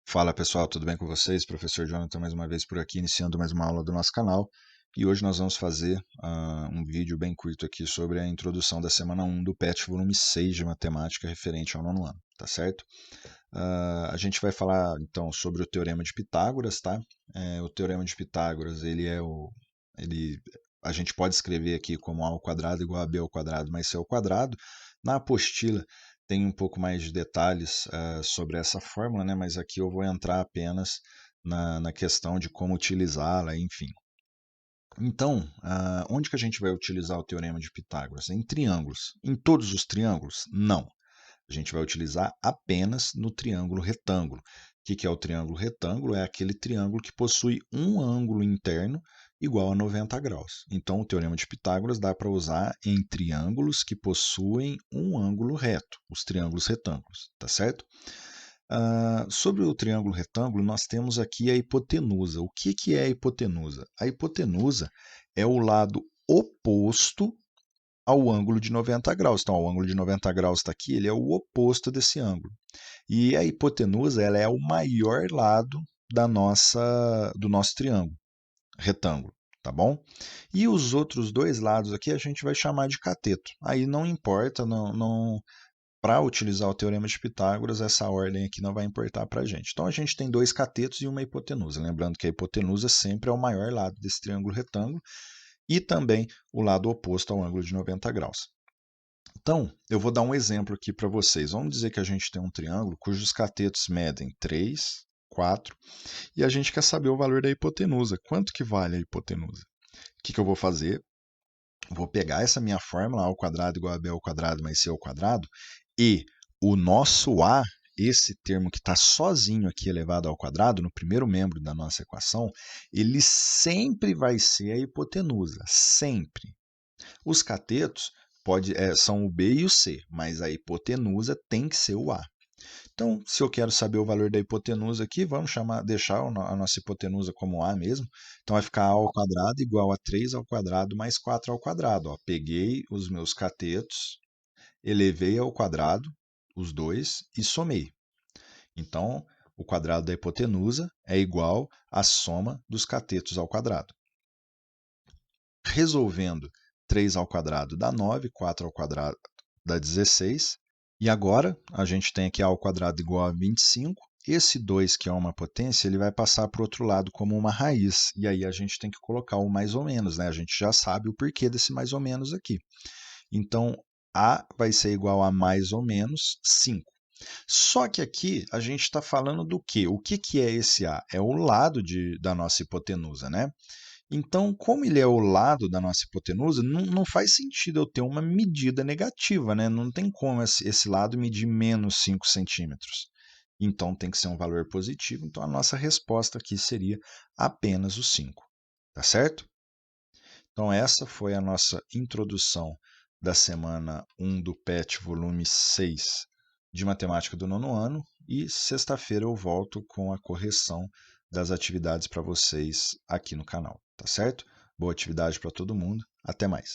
Fala pessoal, tudo bem com vocês? Professor Jonathan mais uma vez por aqui, iniciando mais uma aula do nosso canal. E hoje nós vamos fazer um vídeo bem curto aqui sobre a introdução da semana 1 do PET volume 6 de matemática referente ao nono ano, tá certo? A gente vai falar então sobre o Teorema de Pitágoras, tá? O Teorema de Pitágoras, ele, a gente pode escrever aqui como a ao quadrado igual a b ao quadrado mais c ao quadrado. Na apostila tem um pouco mais de detalhes sobre essa fórmula, né? Mas aqui eu vou entrar apenas na questão de como utilizá-la, enfim. Então, onde que a gente vai utilizar o Teorema de Pitágoras? Em triângulos. Em todos os triângulos? Não. A gente vai utilizar apenas no triângulo retângulo. O que é o triângulo retângulo? É aquele triângulo que possui um ângulo interno igual a 90 graus. Então, o Teorema de Pitágoras dá para usar em triângulos que possuem um ângulo reto, os triângulos retângulos, tá certo? Sobre o triângulo retângulo, nós temos aqui a hipotenusa. O que é a hipotenusa? A hipotenusa é o lado oposto ao ângulo de 90 graus. Então, o ângulo de 90 graus está aqui, ele é o oposto desse ângulo. E a hipotenusa ela é o maior lado do nosso triângulo retângulo, tá bom? E os outros dois lados aqui a gente vai chamar de cateto. Aí não importa, não para utilizar o Teorema de Pitágoras, essa ordem aqui não vai importar para a gente. Então, a gente tem dois catetos e uma hipotenusa. Lembrando que a hipotenusa sempre é o maior lado desse triângulo retângulo e também o lado oposto ao ângulo de 90 graus. Então, eu vou dar um exemplo aqui para vocês. Vamos dizer que a gente tem um triângulo cujos catetos medem 3, 4, e a gente quer saber o valor da hipotenusa. Quanto que vale a hipotenusa? O que eu vou fazer? Vou pegar essa minha fórmula, a ao quadrado igual a b ao quadrado mais c ao quadrado, e o nosso a, esse termo que está sozinho aqui elevado ao quadrado, no primeiro membro da nossa equação, ele sempre vai ser a hipotenusa, sempre. Os catetos são o B e o C, mas a hipotenusa tem que ser o A. Então, se eu quero saber o valor da hipotenusa aqui, vamos deixar a nossa hipotenusa como A mesmo. Então, vai ficar A ao quadrado igual a 3 ao quadrado mais 4 ao quadrado. Ó, peguei os meus catetos, elevei ao quadrado os dois e somei. Então, o quadrado da hipotenusa é igual à soma dos catetos ao quadrado. Resolvendo, 3 ao quadrado dá 9, 4 ao quadrado dá 16. E agora, a gente tem aqui a ao quadrado igual a 25. Esse 2, que é uma potência, ele vai passar para o outro lado como uma raiz. E aí a gente tem que colocar o mais ou menos, né? A gente já sabe o porquê desse mais ou menos aqui. Então, A vai ser igual a mais ou menos 5. Só que aqui a gente está falando do quê? O que é esse A? É o lado da nossa hipotenusa, né? Então, como ele é o lado da nossa hipotenusa, não faz sentido eu ter uma medida negativa, né? Não tem como esse lado medir menos 5 centímetros. Então, tem que ser um valor positivo. Então, a nossa resposta aqui seria apenas o 5. Tá certo? Então, essa foi a nossa introdução da semana 1 do PET, volume 6 de matemática do nono ano. E sexta-feira eu volto com a correção das atividades para vocês aqui no canal, tá certo? Boa atividade para todo mundo. Até mais.